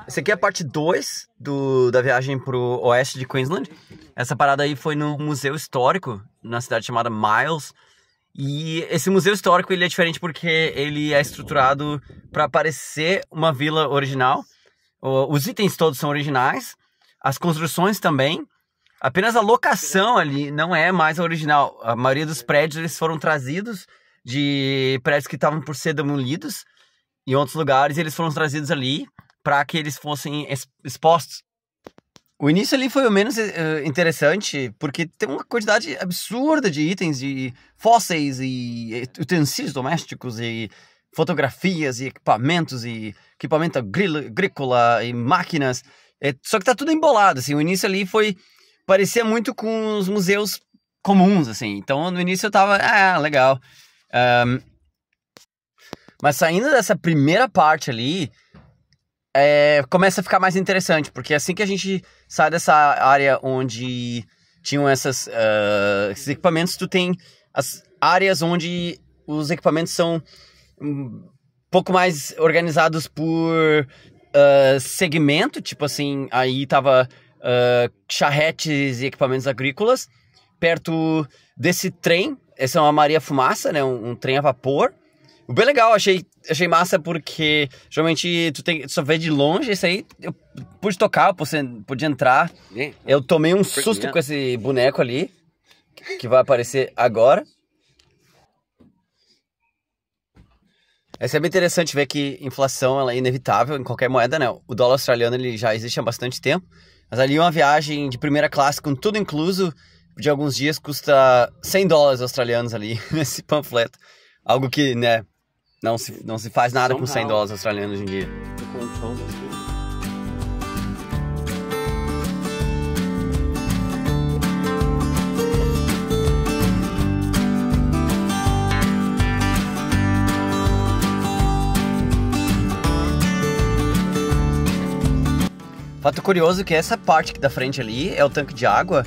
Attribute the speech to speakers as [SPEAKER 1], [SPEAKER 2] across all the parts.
[SPEAKER 1] esse aqui é a parte 2 da viagem pro oeste de Queensland. Essa parada aí foi no Museu Histórico, na cidade chamada Miles. E esse museu histórico ele é diferente porque ele é estruturado para parecer uma vila original. Os itens todos são originais, as construções também. Apenas a locação ali não é mais a original. A maioria dos prédios eles foram trazidos de prédios que estavam por ser demolidos em outros lugares, e eles foram trazidos ali para que eles fossem expostos. O início ali foi o menos interessante, porque tem uma quantidade absurda de itens, de fósseis e utensílios domésticos e fotografias e equipamento agrícola e máquinas. Só que tá tudo embolado, assim. O início ali parecia muito com os museus comuns, assim. Então no início eu tava, legal. Mas saindo dessa primeira parte ali, começa a ficar mais interessante, porque assim que a gente sai dessa área onde tinham esses equipamentos, tu tem as áreas onde os equipamentos são um pouco mais organizados por segmento, tipo assim, aí tava charretes e equipamentos agrícolas, perto desse trem, essa é uma Maria Fumaça, né, um trem a vapor. O bem legal, achei massa porque geralmente tu só vê de longe. Isso aí eu pude tocar, eu podia entrar. Eu tomei um susto com esse boneco ali, que vai aparecer agora. É bem interessante ver que inflação ela é inevitável em qualquer moeda, né? O dólar australiano ele já existe há bastante tempo, mas ali uma viagem de primeira classe com tudo incluso de alguns dias custa $100 australianos ali nesse panfleto. Algo que, né, não se faz nada com $100 australianos hoje em dia. Fato curioso que essa parte aqui da frente ali é o tanque de água.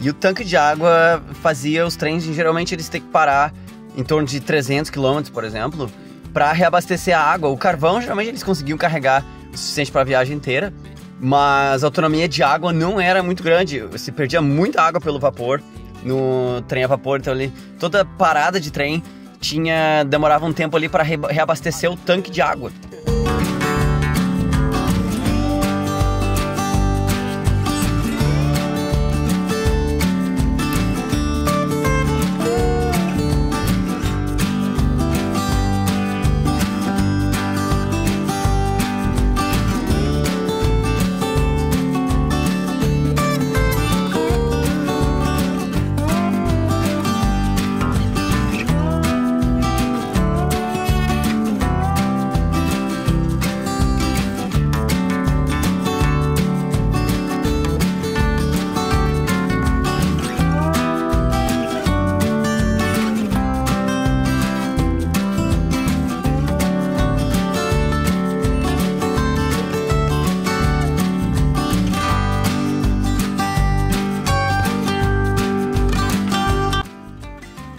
[SPEAKER 1] E o tanque de água fazia os trens, geralmente eles têm que parar em torno de 300 km, por exemplo, para reabastecer a água. O carvão, geralmente eles conseguiam carregar o suficiente para a viagem inteira, mas a autonomia de água não era muito grande. Se perdia muita água pelo vapor no trem a vapor, então ali toda parada de trem demorava um tempo ali para reabastecer o tanque de água.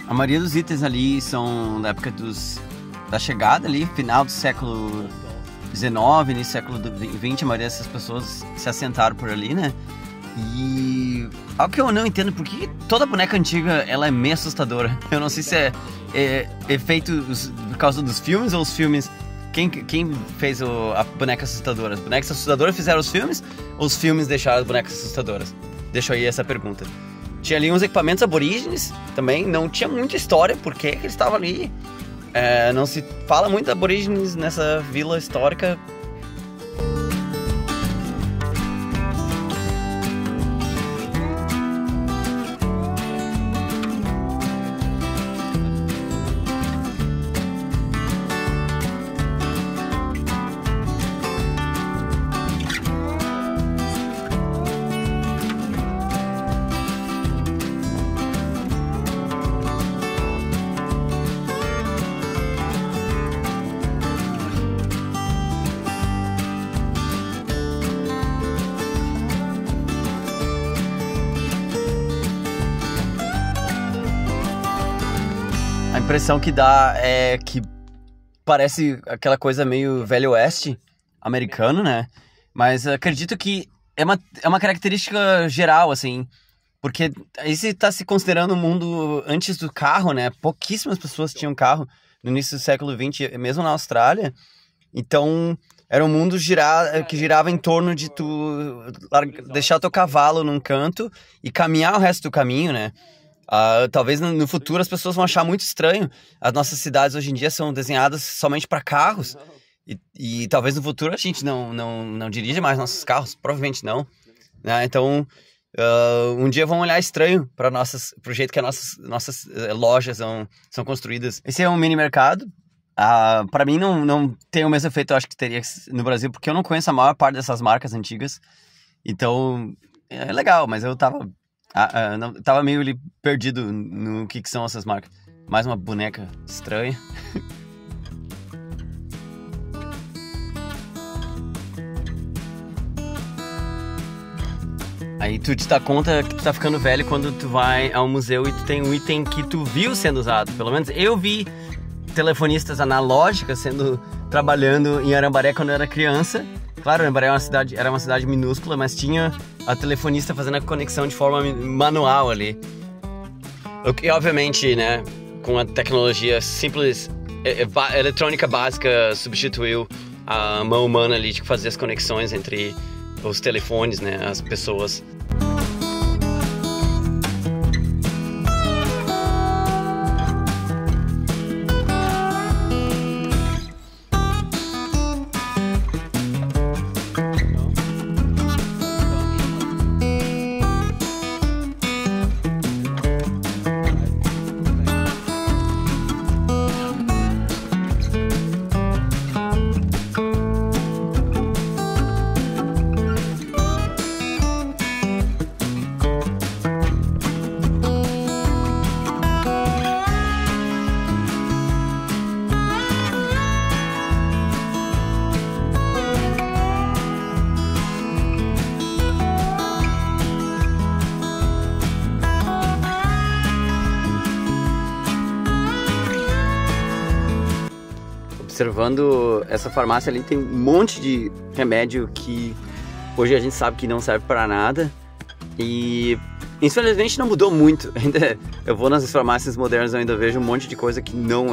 [SPEAKER 1] A maioria dos itens ali são da época da chegada ali, final do século XIX, início do século XX, a maioria dessas pessoas se assentaram por ali, né? E algo que eu não entendo, por que toda boneca antiga ela é meio assustadora? Eu não sei se é feito por causa dos filmes ou os filmes... Quem fez a boneca assustadora? As bonecas assustadoras fizeram os filmes ou os filmes deixaram as bonecas assustadoras? Deixa aí essa pergunta. Tinha ali uns equipamentos aborígenes também, não tinha muita história, por que eles estavam ali. Não se fala muito de aborígenes nessa vila histórica. A impressão que dá é que parece aquela coisa meio Velho Oeste. americano, né? Mas acredito que é uma característica geral, assim, porque aí você tá se considerando o mundo antes do carro, né? Pouquíssimas pessoas tinham carro no início do século XX, mesmo na Austrália. Então, era um mundo que girava em torno de tu deixar teu cavalo num canto e caminhar o resto do caminho, né? Talvez no futuro as pessoas vão achar muito estranho. As nossas cidades hoje em dia são desenhadas somente para carros. E talvez no futuro a gente não dirija mais nossos carros. Provavelmente não. Né? Então, um dia vão olhar estranho para o jeito que as nossas lojas são construídas. Esse é um mini mercado. Para mim não tem o mesmo efeito, eu acho que teria no Brasil, porque eu não conheço a maior parte dessas marcas antigas. Então, é legal, mas eu tava meio ali perdido no que são essas marcas. Mais uma boneca estranha. Aí tu te dá conta que tu tá ficando velho quando tu vai ao museu e tu tem um item que tu viu sendo usado. Pelo menos eu vi telefonistas analógicas trabalhando em Arambaré quando eu era criança. Claro, Arambaré era uma cidade minúscula, mas tinha a telefonista fazendo a conexão de forma manual ali. O que, obviamente, né, com a tecnologia simples, eletrônica básica substituiu a mão humana ali de fazer as conexões entre os telefones, né, as pessoas. Observando essa farmácia ali, tem um monte de remédio que hoje a gente sabe que não serve para nada e infelizmente não mudou muito. Ainda eu vou nas farmácias modernas, eu ainda vejo um monte de coisa que não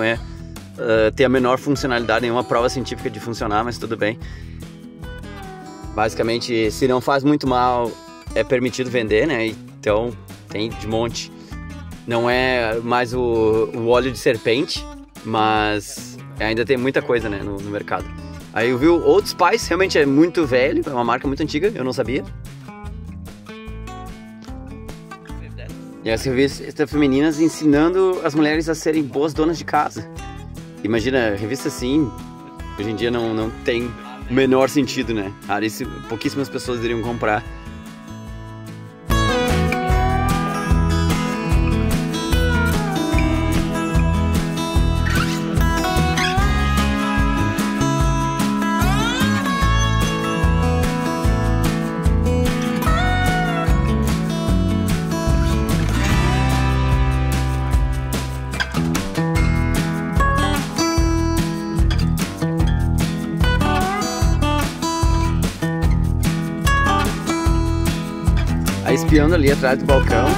[SPEAKER 1] tem a menor funcionalidade, nenhuma prova científica de funcionar, mas tudo bem. Basicamente, se não faz muito mal, é permitido vender, né? Então tem de monte. Não é mais o óleo de serpente, mas ainda tem muita coisa, né, no mercado. Aí eu vi o Old Spice, realmente é muito velho, é uma marca muito antiga, eu não sabia. E as revistas femininas ensinando as mulheres a serem boas donas de casa. Imagina, revista assim, hoje em dia não tem o menor sentido, né? Pouquíssimas pessoas iriam comprar. Aí espiando ali atrás do balcão,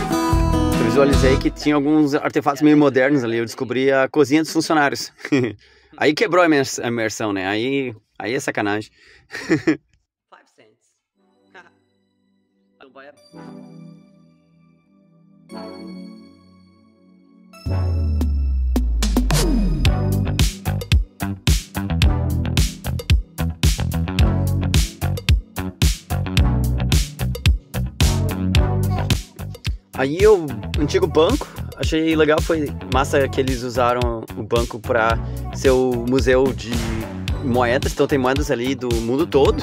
[SPEAKER 1] eu visualizei que tinha alguns artefatos meio modernos ali. Eu descobri a cozinha dos funcionários. Aí quebrou a imersão, né? Aí é sacanagem. 5 cents. Aí o antigo banco, achei legal, foi massa que eles usaram o banco para ser o museu de moedas, então tem moedas ali do mundo todo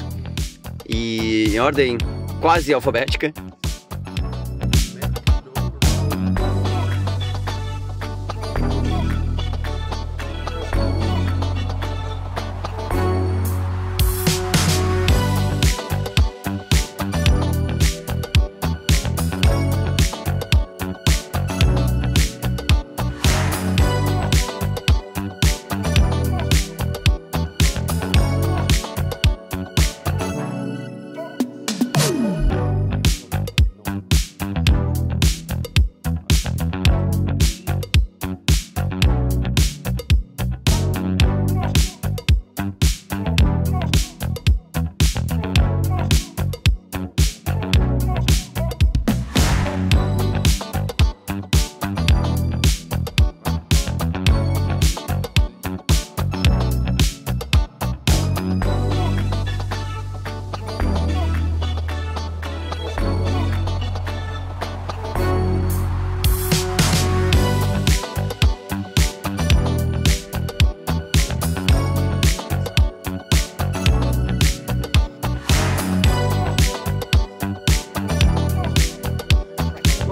[SPEAKER 1] e em ordem quase alfabética.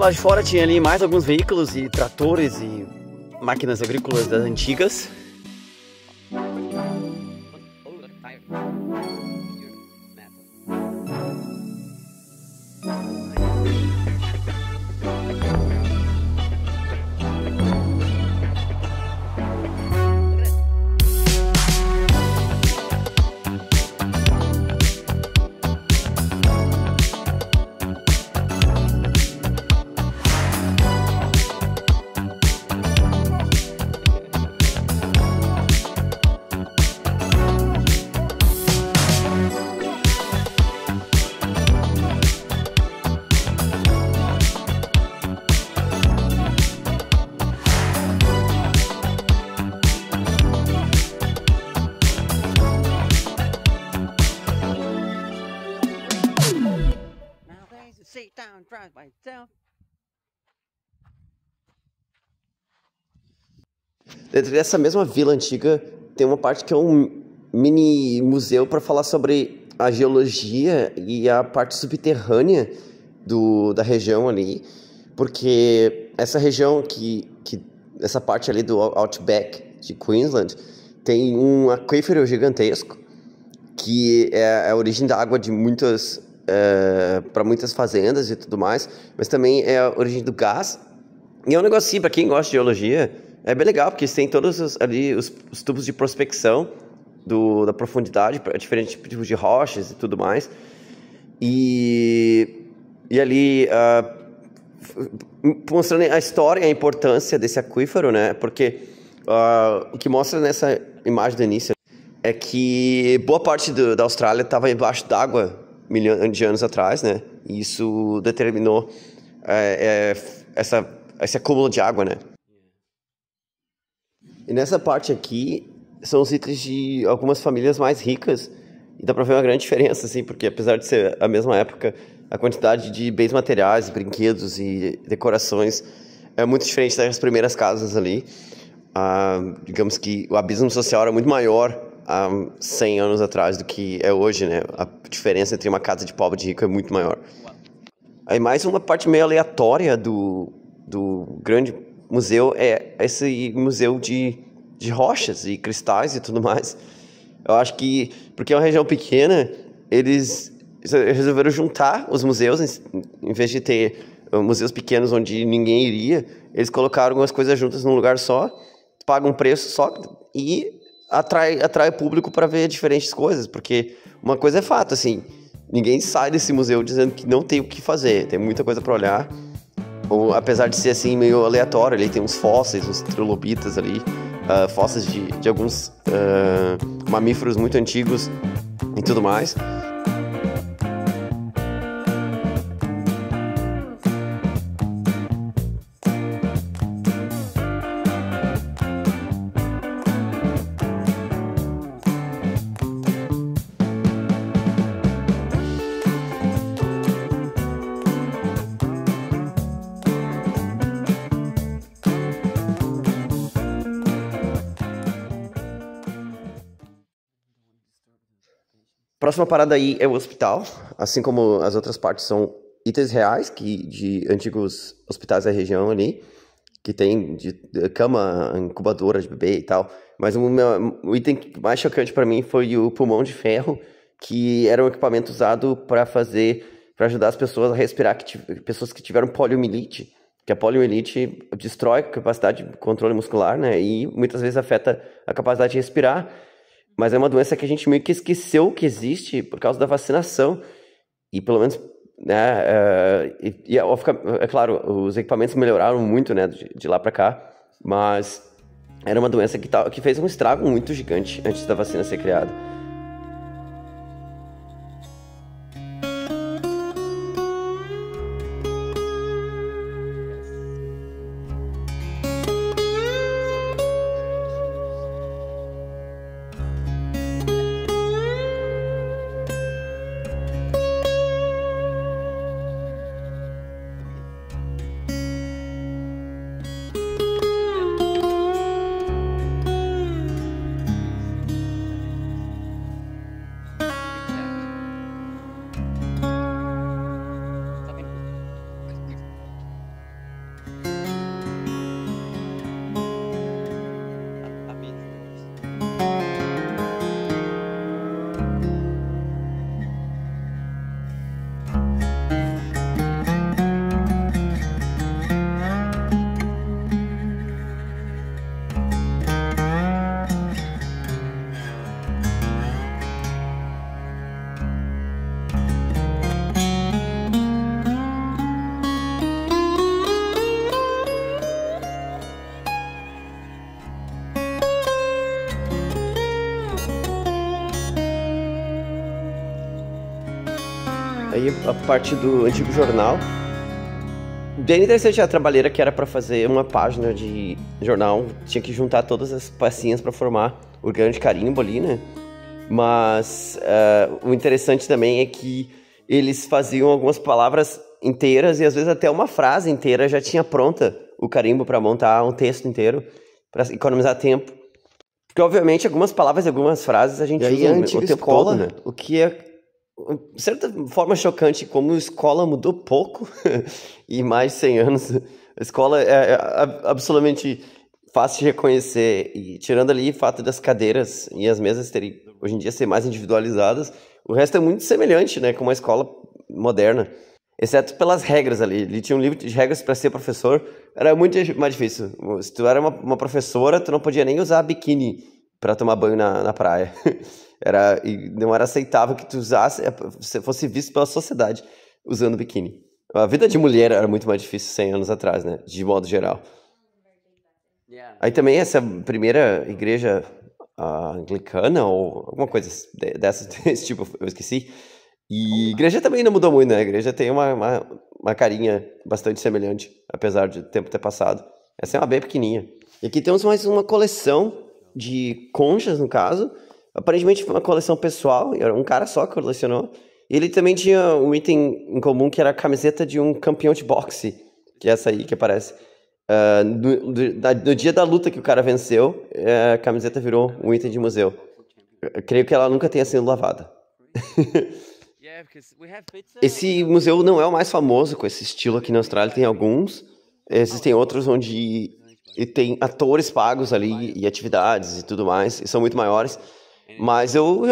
[SPEAKER 1] lado de fora tinha ali mais alguns veículos e tratores e máquinas agrícolas das antigas.
[SPEAKER 2] Sit down, drive myself.
[SPEAKER 3] Dentro dessa mesma vila antiga tem uma parte que é um mini museu para falar sobre a geologia e a parte subterrânea da região ali, porque essa região essa parte ali do Outback de Queensland tem um aquífero gigantesco que é a origem da água de para muitas fazendas e tudo mais, mas também é a origem do gás. E é um negocinho, para quem gosta de geologia, é bem legal, porque tem todos os tubos de prospecção da profundidade, para diferentes tipos de rochas e tudo mais. E ali, mostrando a história e a importância desse aquífero, né? Porque o que mostra nessa imagem do início é que boa parte da Austrália estava embaixo d'água milhões de anos atrás, né? E isso determinou esse acúmulo de água, né? E nessa parte aqui são os itens de algumas famílias mais ricas, e dá pra ver uma grande diferença, assim, porque apesar de ser a mesma época, a quantidade de bens materiais, brinquedos e decorações é muito diferente das primeiras casas ali. Digamos que o abismo social era muito maior há 100 anos atrás do que é hoje, né? A diferença entre uma casa de pobre e de rico é muito maior. Aí mais uma parte meio aleatória do grande museu é esse museu de rochas e cristais e tudo mais. Eu acho que, porque é uma região pequena, eles resolveram juntar os museus, em vez de ter museus pequenos onde ninguém iria, eles colocaram algumas coisas juntas num lugar só, pagam um preço só e atrai público para ver diferentes coisas, porque uma coisa é fato, assim, ninguém sai desse museu dizendo que não tem o que fazer, tem muita coisa para olhar, ou, apesar de ser assim meio aleatório, ali tem uns fósseis, uns trilobitas ali, fósseis de alguns mamíferos muito antigos e tudo mais. Próxima parada aí é o hospital, assim como as outras partes são itens reais de antigos hospitais da região ali, que tem de cama, incubadora de bebê e tal. Mas o item mais chocante para mim foi o pulmão de ferro, que era um equipamento usado para ajudar as pessoas a respirar, pessoas que tiveram poliomielite, que a poliomielite destrói a capacidade de controle muscular, né? E muitas vezes afeta a capacidade de respirar. Mas é uma doença que a gente meio que esqueceu que existe por causa da vacinação. E pelo menos, né, é claro, os equipamentos melhoraram muito, né, de lá para cá. Mas era uma doença que fez um estrago muito gigante antes da vacina ser criada. Aí a parte do antigo jornal. Bem interessante a trabalheira que era para fazer uma página de jornal. Tinha que juntar todas as pecinhas para formar o grande carimbo ali, né? Mas o interessante também é que eles faziam algumas palavras inteiras e às vezes até uma frase inteira já tinha pronta o carimbo para montar um texto inteiro, para economizar tempo. Porque, obviamente, algumas palavras e algumas frases a gente usa
[SPEAKER 4] a antiga
[SPEAKER 3] o tempo
[SPEAKER 4] escola,
[SPEAKER 3] todo, né? O que é, de certa forma, chocante, como a escola mudou pouco e mais de 100 anos. A escola é absolutamente fácil de reconhecer. E tirando ali o fato das cadeiras e as mesas terem, hoje em dia, ser mais individualizadas, o resto é muito semelhante, né? Com uma escola moderna. Exceto pelas regras ali. Ele tinha um livro de regras para ser professor. Era muito mais difícil. Se tu era uma professora, tu não podia nem usar biquíni para tomar banho na praia. E não era aceitável que tu usasse, fosse visto pela sociedade usando biquíni. A vida de mulher era muito mais difícil 100 anos atrás, né? De modo geral. Aí também essa primeira igreja anglicana ou alguma coisa desse tipo, eu esqueci. E a igreja também não mudou muito, né? A igreja tem uma carinha bastante semelhante, apesar de o tempo ter passado. Essa é uma bem pequenininha. E aqui temos mais uma coleção de conchas, no caso. Aparentemente foi uma coleção pessoal, era um cara só que colecionou. E ele também tinha um item em comum, que era a camiseta de um campeão de boxe, que é essa aí que aparece. No dia da luta que o cara venceu, a camiseta virou um item de museu. Eu creio que ela nunca tenha sido lavada. Esse museu não é o mais famoso com esse estilo aqui na Austrália, tem alguns. Existem outros onde tem atores pagos ali e atividades e tudo mais, e são muito maiores. Mas eu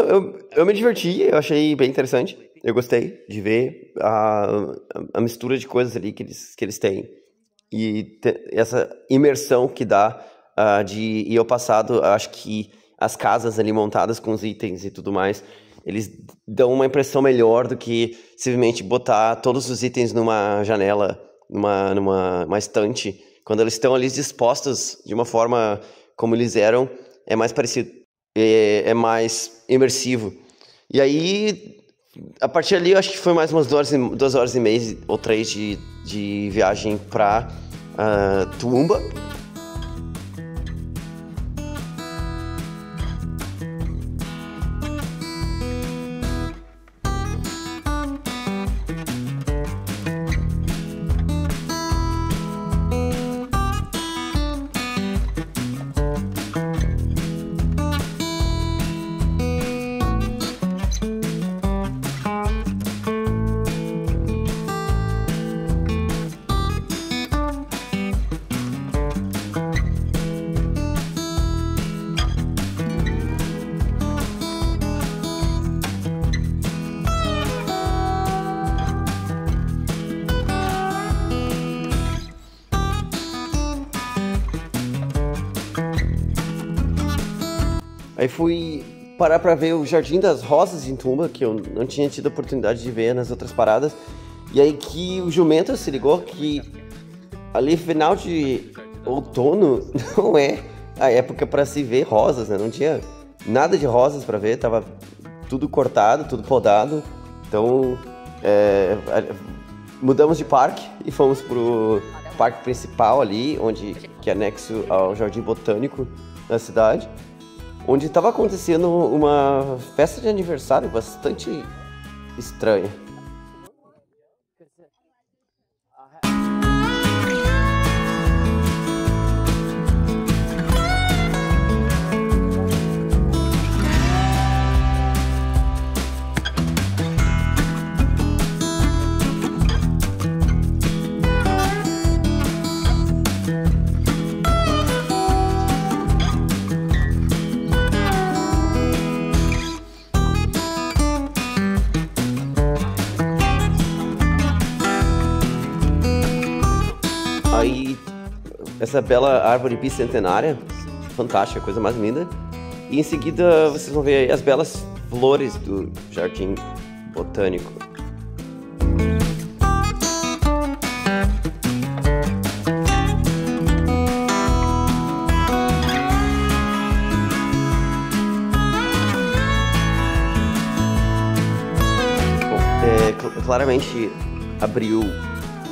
[SPEAKER 3] me diverti, eu achei bem interessante. Eu gostei de ver a mistura de coisas ali que eles têm. E essa imersão que dá de ir ao passado. Acho que as casas ali montadas com os itens e tudo mais, eles dão uma impressão melhor do que simplesmente botar todos os itens numa janela, numa estante. Quando eles estão ali dispostos de uma forma como eles eram, é mais parecido, é mais imersivo. E aí, a partir ali, eu acho que foi mais umas 2 horas e meia ou 3 de viagem para Toowoomba. Aí fui parar para ver o Jardim das Rosas em Toowoomba, que eu não tinha tido a oportunidade de ver nas outras paradas. E aí que o jumento se ligou que ali final de outono não é a época para se ver rosas, né? Não tinha nada de rosas para ver, tava tudo cortado, tudo podado. Então mudamos de parque e fomos pro parque principal ali, que é anexo ao Jardim Botânico da cidade, onde estava acontecendo uma festa de aniversário bastante estranha. Aí, essa bela árvore bicentenária, fantástica, coisa mais linda. E em seguida vocês vão ver aí as belas flores do Jardim Botânico. claramente abril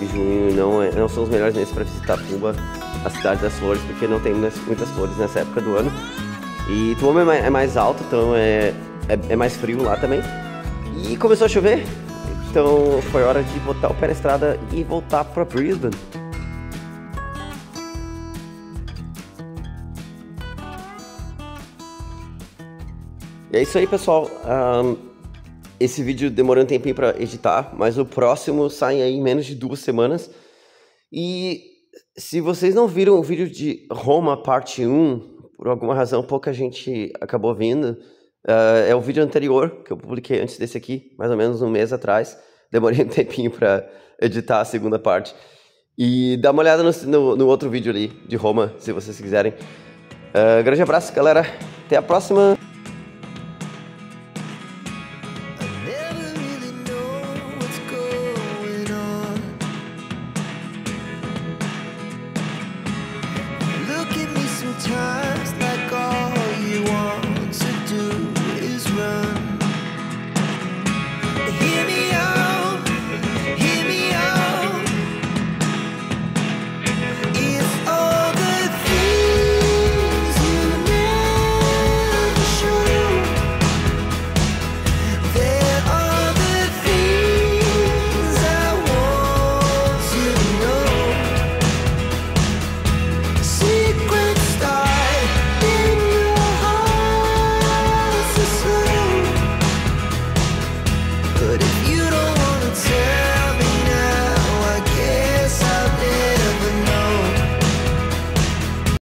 [SPEAKER 3] e junho não são os melhores meses para visitar Tumba, a cidade das flores, porque não tem muitas flores nessa época do ano. E Tumba é mais alto, então é mais frio lá também. E começou a chover, então foi hora de botar o pé na estrada e voltar para Brisbane. E é isso aí, pessoal. Esse vídeo demorou um tempinho para editar, mas o próximo sai aí em menos de 2 semanas. E se vocês não viram o vídeo de Roma parte 1, por alguma razão pouca gente acabou vindo, é o vídeo anterior que eu publiquei antes desse aqui, mais ou menos um mês atrás. Demorei um tempinho para editar a segunda parte. E dá uma olhada no outro vídeo ali de Roma, se vocês quiserem. Grande abraço, galera. Até a próxima.